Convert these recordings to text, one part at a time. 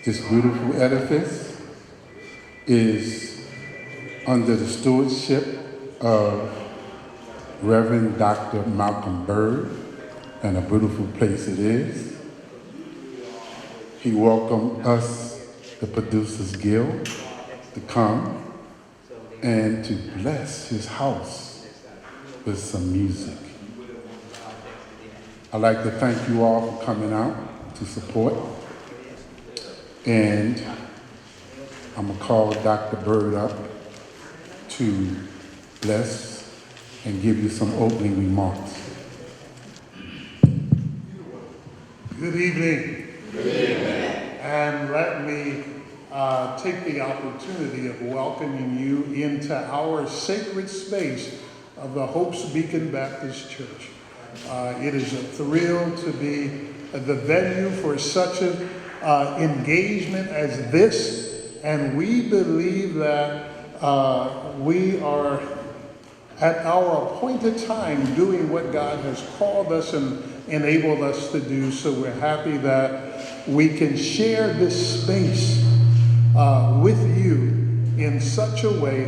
This beautiful edifice is under the stewardship of Reverend Dr. Malcolm Bird, and a beautiful place it is. He welcomed us, the Producers Guild, to come and to bless his house with some music. I'd like to thank you all for coming out to support. And I'm gonna call Dr. Bird up to bless and give you some opening remarks. Good evening. Good evening. And let me take the opportunity of welcoming you into our sacred space of the Hope's Beacon Baptist Church. It is a thrill to be the venue for such an engagement as this, and we believe that we are at our appointed time doing what God has called us and enabled us to do. So we're happy that we can share this space with you in such a way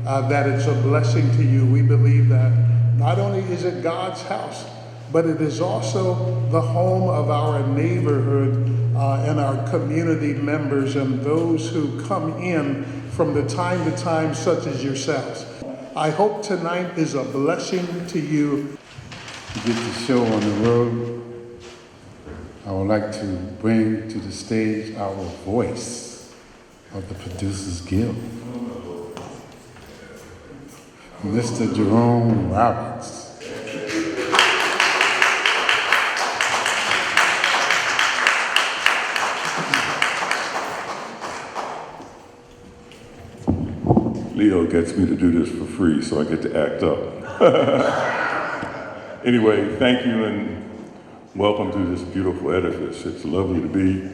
that it's a blessing to you. We believe that not only is it God's house, but it is also the home of our neighborhood and our community members and those who come in from the time to time, such as yourselves. I hope tonight is a blessing to you. To get the show on the road, I would like to bring to the stage our voice of the Producers Guild, Mr. Jerome Roberts. Leo gets me to do this for free, so I get to act up. Anyway, thank you and welcome to this beautiful edifice. It's lovely to be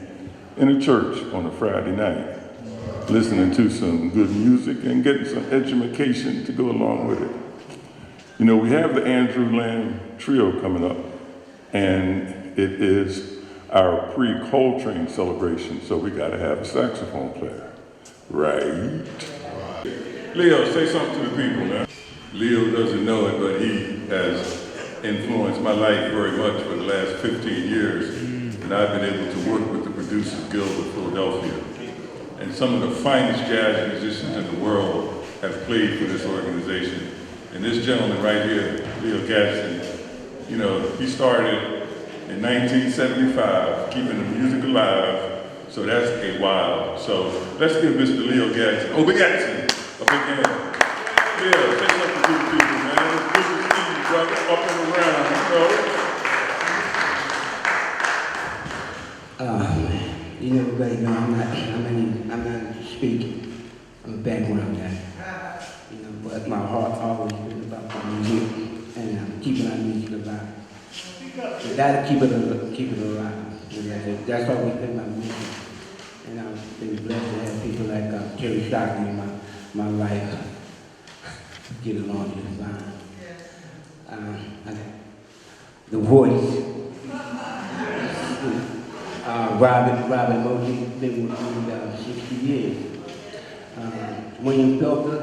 in a church on a Friday night, listening to some good music and getting some education to go along with it. You know, we have the Andrew Lamb Trio coming up, and it is our pre-Coltrane Celebration, so we gotta have a saxophone player, right? Leo, say something to the people, man. Leo doesn't know it, but he has influenced my life very much for the last 15 years, and I've been able to work with the Producers Guild of Philadelphia. And some of the finest jazz musicians in the world have played for this organization. And this gentleman right here, Leo Gadsden, you know, he started in 1975, keeping the music alive, so that's a while. So let's give Mr. Leo Gadsden, a big hand. Yeah, say something to the people, man. It's good to see you, brother, up and around, you know, everybody know I'm not speaking. I'm a background guy. You know, but my heart always been about my music, and I'm keeping our music alive. So gotta keep it alive. You know, that's always been my music. And I've been blessed to have people like Terry Stockton in my life. Get along just fine. The voice. Robin Mosey been with me about 60 years. William Felker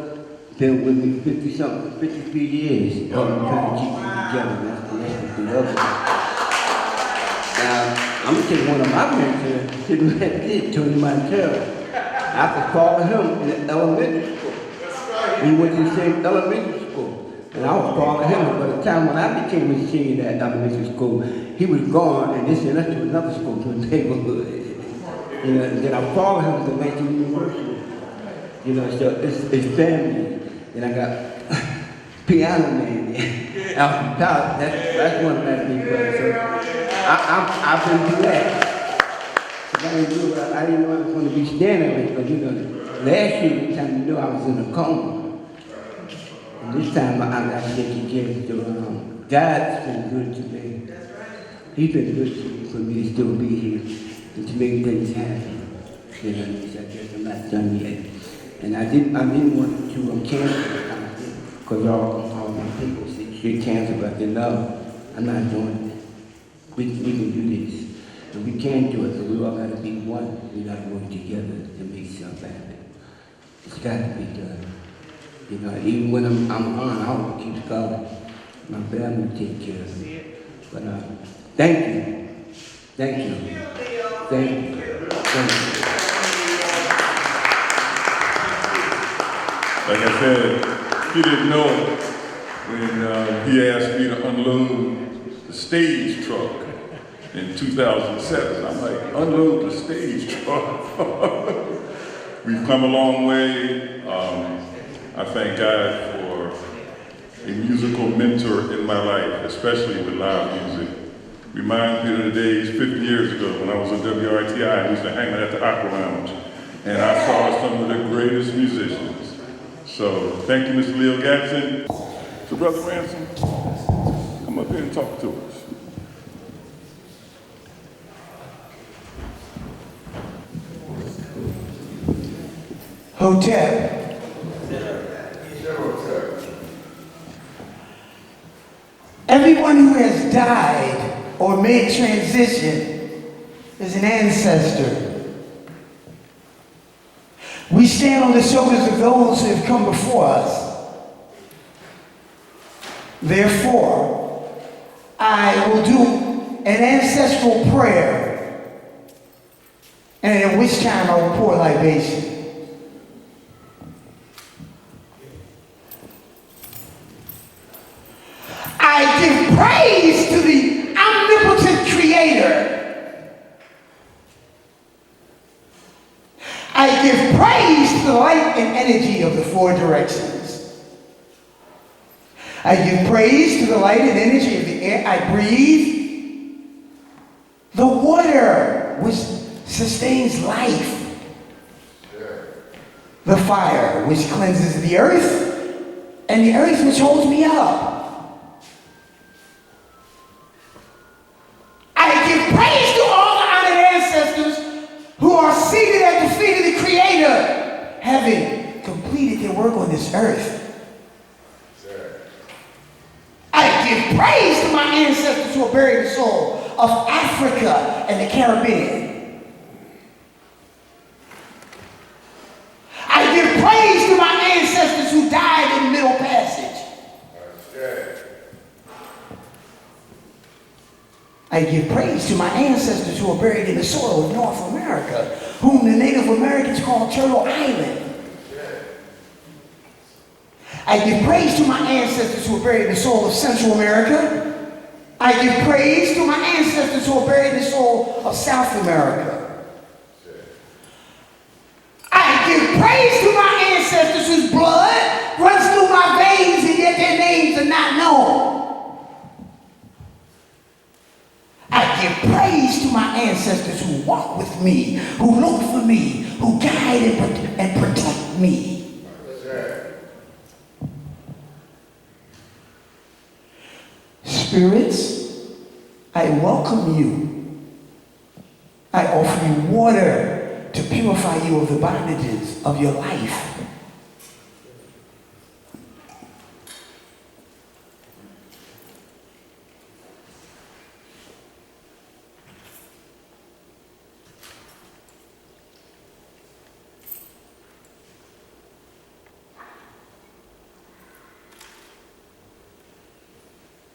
been with me 53 years. Trying to keep it together. That's the other. I'm gonna take one of my mentors, sitting right there, Tony Montero. I could call him in elementary school. We went to the same elementary school. And I was calling him. By the time when I became a senior at elementary school, he was gone, and they sent us to another school, to a neighborhood. You know, and then I followed him to Langston University. You know, so it's family. And I got piano man out top. That's one of my big brothers. So I've been through that. I didn't know I was going to be standing like, but you know, last year, the time you know I was in a coma. And this time I got shaky again. So God's been good to me. He's been good for me to still be here and to make things happen. You know, I guess I'm not done yet. And I didn't want to cancel because all my people say cancer, but they know I'm not doing it. We can do this. And we can't do it, so we all gotta be one. We gotta work together to make something happen. It's got to be done. You know, even when I'm gone, I will keep going. My family take care of me. But thank you. Thank you. Thank you. Thank you. Like I said, he didn't know it when he asked me to unload the stage truck in 2007. I'm like, unload the stage truck. We've come a long way. I thank God for a musical mentor in my life, especially with live music. Reminds me of the days 50 years ago when I was on WRTI and we used to hang out at the Opera Lounge. And I saw some of the greatest musicians. So thank you, Mr. Leo Gatson. So Brother Ransom, come up here and talk to us. Hotel. Everyone who has died or made transition is an ancestor. We stand on the shoulders of those who have come before us. Therefore, I will do an ancestral prayer, and at which time I will pour libation. I give praise to the omnipotent Creator. I give praise to the light and energy of the four directions. I give praise to the light and energy of the air I breathe, the water which sustains life, the fire which cleanses the earth, and the earth which holds me up. I give praise to all the honored ancestors who are seated at the feet of the Creator, having completed their work on this earth. I give praise to my ancestors who are buried in the soil of Africa and the Caribbean. I give praise to my ancestors who died in the Middle Passage. I give praise to my ancestors who are buried in the soil of North America, whom the Native Americans call Turtle Island. I give praise to my ancestors who are buried in the soil of Central America. I give praise to my ancestors who are buried in the soil of South America. I give praise to my ancestors whose blood runs through my veins and yet their names are not known. I give praise to my ancestors who walk with me, who look for me, who guide and protect me. Spirits, I welcome you. I offer you water to purify you of the bondages of your life.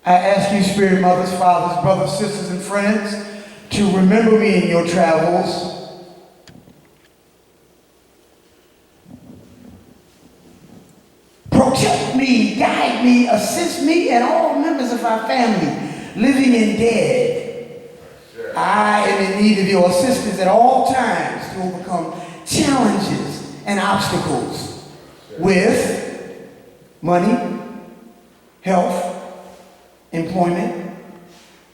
I ask you, spirit mothers, fathers, brothers, sisters, and friends, to remember me in your travels. Protect me, guide me, assist me, and all members of our family, living and dead. I am in need of your assistance at all times to overcome challenges and obstacles with money, health, employment,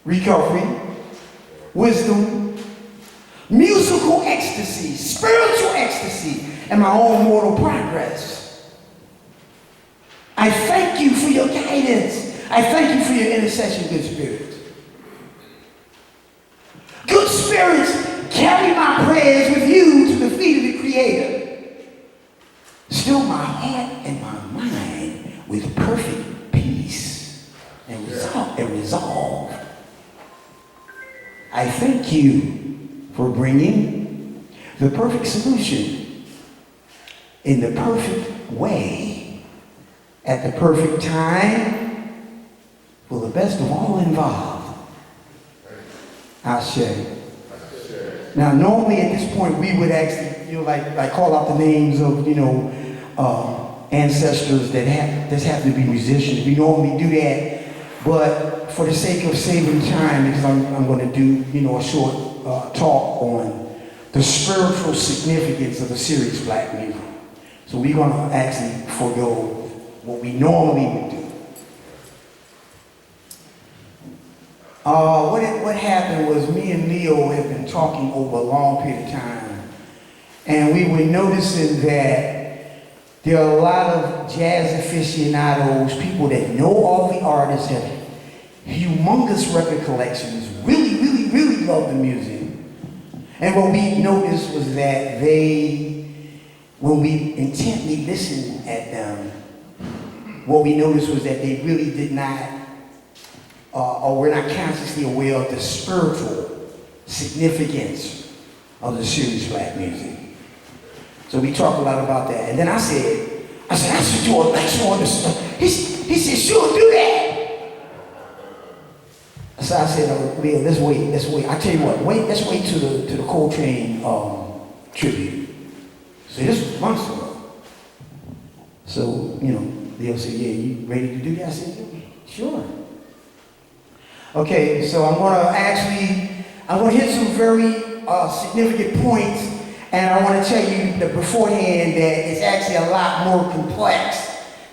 recovery, wisdom, musical ecstasy, spiritual ecstasy, and my own mortal progress. I thank you for your guidance. I thank you for your intercession, good spirits. Good spirits, carry my prayers with you to the feet of the Creator. Still my heart and my mind with perfect peace and resolve. I thank you for bringing the perfect solution in the perfect way at the perfect time for the best of all involved. Ashe. Now, normally at this point, we would actually, like call out the names of, ancestors that have to be musicians. We normally do that, but for the sake of saving time, because I'm going to do, a short talk on the spiritual significance of the serious black music. So we're going to actually forego what we normally would do. What happened was me and Leo had been talking over a long period of time, and we were noticing that there are a lot of jazz aficionados, people that know all the artists, have humongous record collections, really, really, really love the music. And what we noticed was that when we intently listened at them, what we noticed was that they really did not, or were not consciously aware of the spiritual significance of the serious black music. So we talked a lot about that. And then I said, I should do a lecture on this. He said, sure, do that. So I said, oh, Leo, let's wait. I tell you what, let's wait to the Coltrane tribute. So this was months ago. So, Leo said, yeah, you ready to do that? I said, sure. Okay, so I'm going to hit some very significant points, and I want to tell you that beforehand that it's actually a lot more complex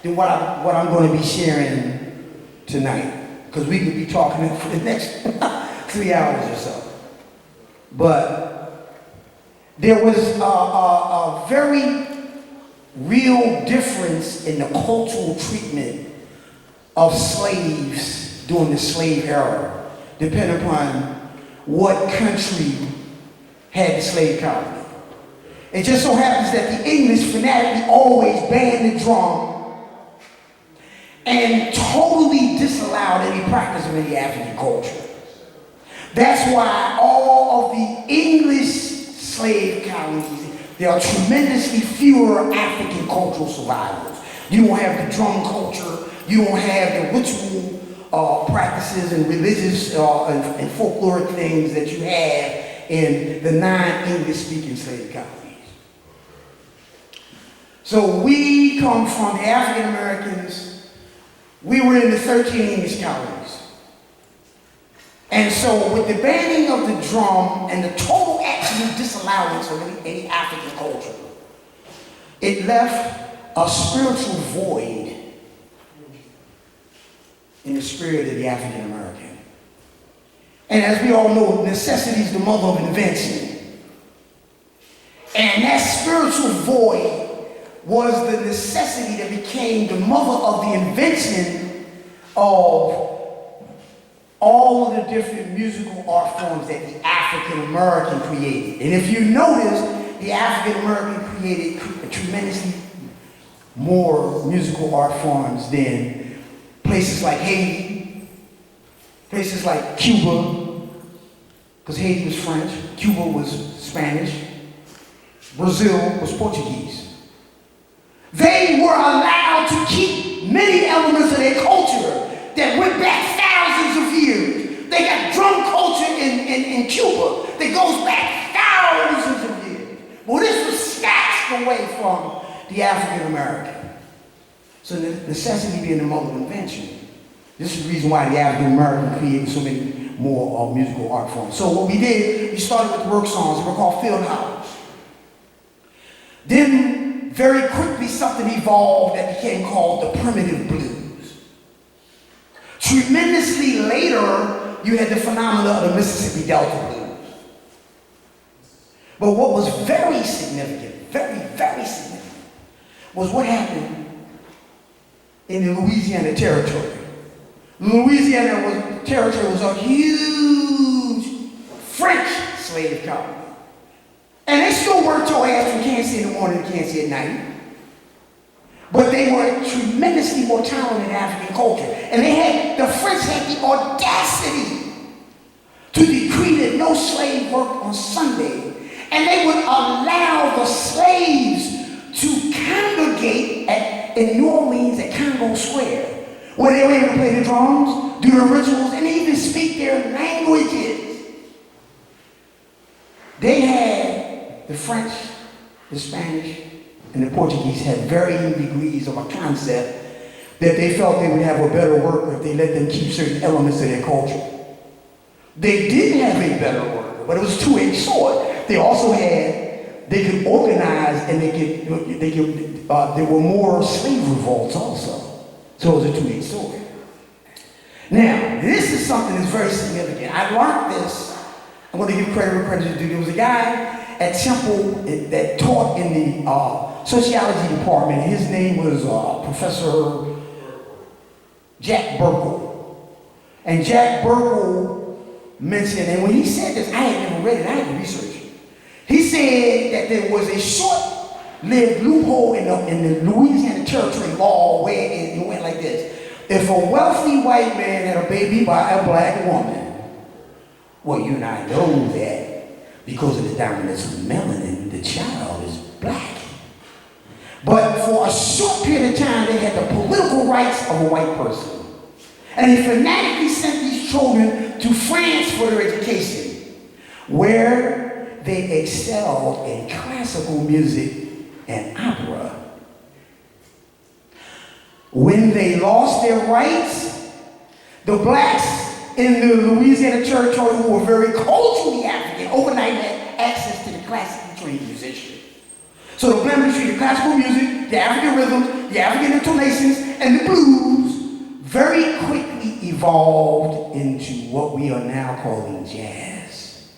than what I'm going to be sharing tonight, because we could be talking for the next 3 hours or so. But there was a very real difference in the cultural treatment of slaves during the slave era, depending upon what country had the slave colony. It just so happens that the English fanatically always banned the drum and totally disallowed any practice of any African culture. That's why all of the English slave colonies, there are tremendously fewer African cultural survivors. You don't have the drum culture, you don't have the ritual practices and religious and folkloric things that you have in the non-English speaking slave colonies. So we come from the African Americans. We were in the 13 English colonies. And so with the banning of the drum and the total absolute disallowance of any African culture, it left a spiritual void in the spirit of the African American. And as we all know, necessity is the mother of invention. And that spiritual void was the necessity that became the mother of the invention of all of the different musical art forms that the African American created. And if you notice, the African American created tremendously more musical art forms than places like Haiti, places like Cuba, because Haiti was French, Cuba was Spanish, Brazil was Portuguese. They were allowed to keep many elements of their culture that went back thousands of years. They got drum culture in Cuba that goes back thousands of years. Well, this was snatched away from the African American. So the necessity being the mother of invention. This is the reason why the African American created so many more musical art forms. So what we did, we started with work songs that were called field hours. Then very quickly something evolved that became called the primitive blues. Tremendously later, you had the phenomena of the Mississippi Delta blues. But what was very significant, very, very significant, was what happened in the Louisiana Territory. Louisiana Territory was a huge French slave colony. And they still worked your ass from Kansas in the morning to Kansas at night. But they were tremendously more talented in African culture. And the French had the audacity to decree decree that no slave worked on Sunday, and they would allow the slaves to congregate in New Orleans at Congo Square, where they were able to play the drums, do the rituals, and even speak their languages. They had the French, the Spanish, and the Portuguese had varying degrees of a concept that they felt they would have a better worker if they let them keep certain elements of their culture. They did have a better worker, but it was a two-edged sword. They also had, they could organize, and there were more slave revolts also. So it was a two-edged sword. Now, this is something that's very significant. I learned this. I'm going to give credit where credit is due. There was a guy at Temple that taught in the sociology department. His name was Professor Jack Burkle. And Jack Burkle mentioned, and when he said this, I had never read it, I had to research it. He said that there was a short-lived loophole in the Louisiana Territory law where it went like this. If a wealthy white man had a baby by a black woman, well, you and I know that because of the dominance of melanin, the child is black. But for a short period of time, they had the political rights of a white person. And they fanatically sent these children to France for their education, where they excelled in classical music and opera. When they lost their rights, the blacks in the Louisiana Territory, who were very culturally African, overnight had access to the classically trained musician. So the blend between the classical music, the African rhythms, the African intonations, and the blues very quickly evolved into what we are now calling jazz.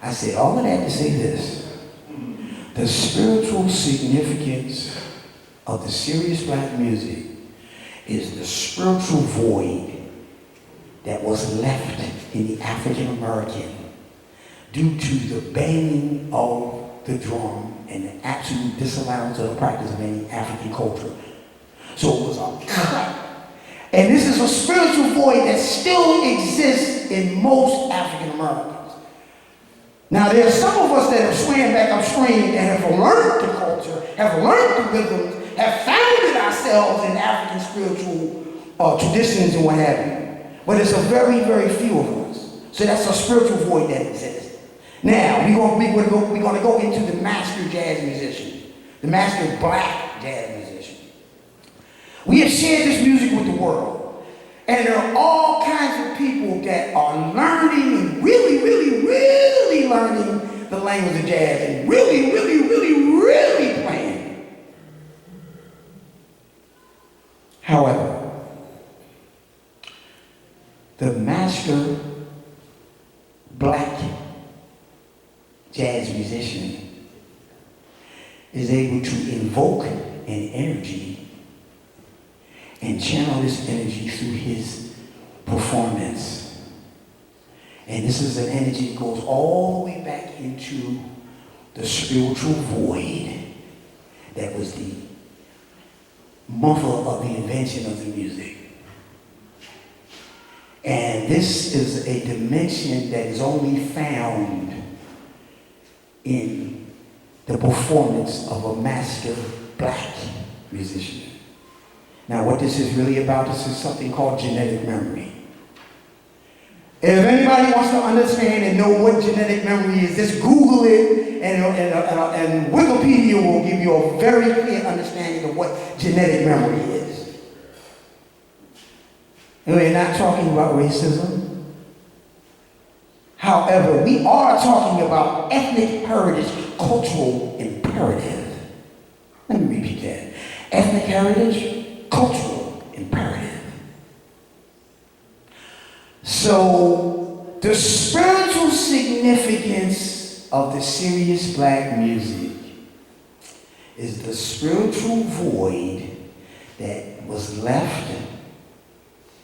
I said all of that to say this. The spiritual significance of the serious black music is the spiritual void that was left in the African American due to the banning of the drum and the absolute disallowance of the practice of any African culture. So it was a cut. And this is a spiritual void that still exists in most African Americans. Now there are some of us that have swam back upstream and have learned the culture, have learned the rhythms, have founded ourselves in African spiritual traditions and what have you. But it's a very, very few of us. So that's a spiritual void that exists. Now, we're going to go into the master jazz musician, the master black jazz musician. We have shared this music with the world. And there are all kinds of people that are learning and really, really, really learning the language of jazz and really, really, really, really playing. However, the master black jazz musician is able to invoke an energy and channel this energy through his performance. And this is an energy that goes all the way back into the spiritual void that was the mother of the invention of the music. And this is a dimension that is only found in the performance of a master black musician. Now what this is really about, this is something called genetic memory. If anybody wants to understand and know what genetic memory is, just Google it and Wikipedia will give you a very clear understanding of what genetic memory is. And we're not talking about racism. However, we are talking about ethnic heritage, cultural imperative. Let me repeat that. Ethnic heritage, cultural imperative. So, the spiritual significance of the serious black music is the spiritual void that was left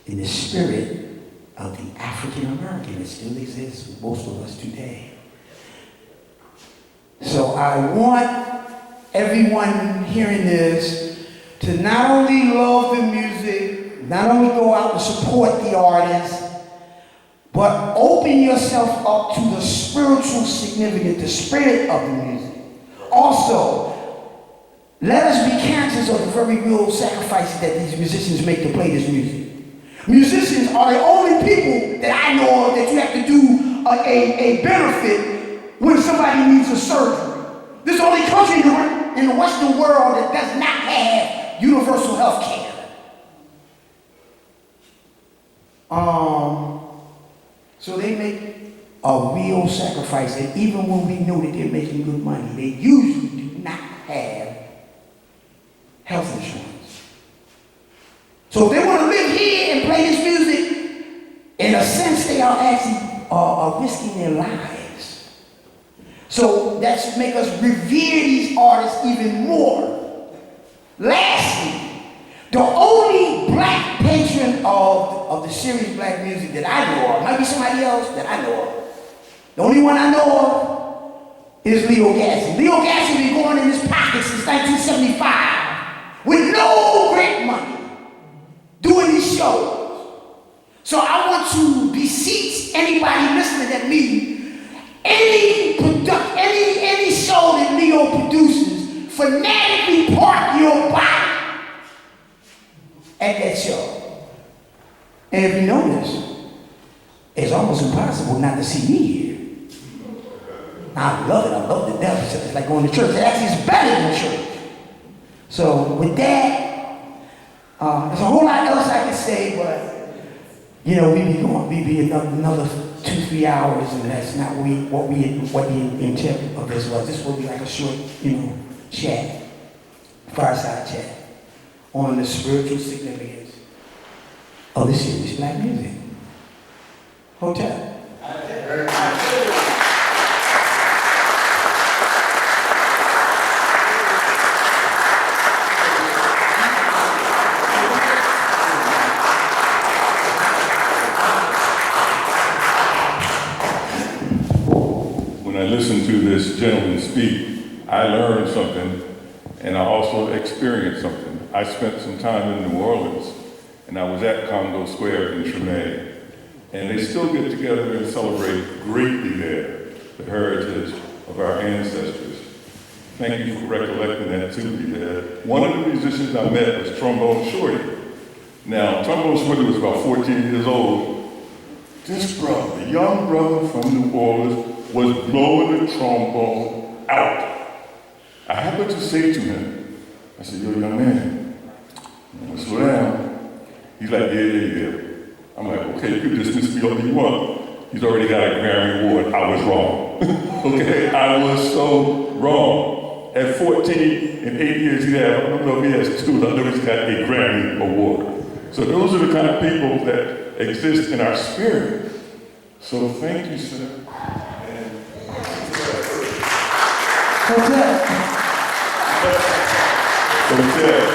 in the spirit of the African American that still exists with most of us today. So I want everyone hearing this to not only love the music, not only go out and support the artist, but open yourself up to the spiritual significance, the spirit of the music. Also, let us be conscious of the very real sacrifices that these musicians make to play this music. Musicians are the only people that I know of that you have to do a benefit when somebody needs a surgery. This is the only country in the Western world that does not have universal health care. So they make a real sacrifice, and even when we know that they're making good money, they usually do not have health insurance. So if they want to live here and play this music, in a sense they are actually risking their lives. So that should make us revere these artists even more. Lastly, the only black patron of the serious black music that I know of, might be somebody else that I know of. The only one I know of is Leo Gasson. Leo Gasson been going in his pocket since 1975 with no great money doing these shows. So I want to beseech anybody listening at me, any show that Leo produces, fanatically park your body at that show. And if you notice, it's almost impossible not to see me here. I love it. I love the devil. It's like going to church. It actually is better than church. So with that, there's a whole lot else I could say, but we be another 2-3 hours, and that's not what the intent of this was. This will be like a short, chat, fireside chat on the spiritual significance of the serious black music. Hotel. When I listened to this gentleman speak, I learned something, and I also experienced something. I spent some time in New Orleans, and I was at Congo Square in Treme, and they still get together and celebrate greatly there the heritage of our ancestors. Thank you for recollecting that to me, Dad. One of the musicians I met was Trombone Shorty. Now, Trombone Shorty was about 14 years old. This brother, the young brother from New Orleans, was blowing the trombone out. I happened to say to him, I said, "Yo, young man, slow down." He's like, yeah. I'm like, okay, you can dismiss me all you want. He's already got a Grammy Award. I was wrong. Okay, I was so wrong. At 14 and 8 years, I don't know if he has 2, I know he's got a Grammy Award. So those are the kind of people that exist in our spirit. So thank you, sir. Hotel. Hotel.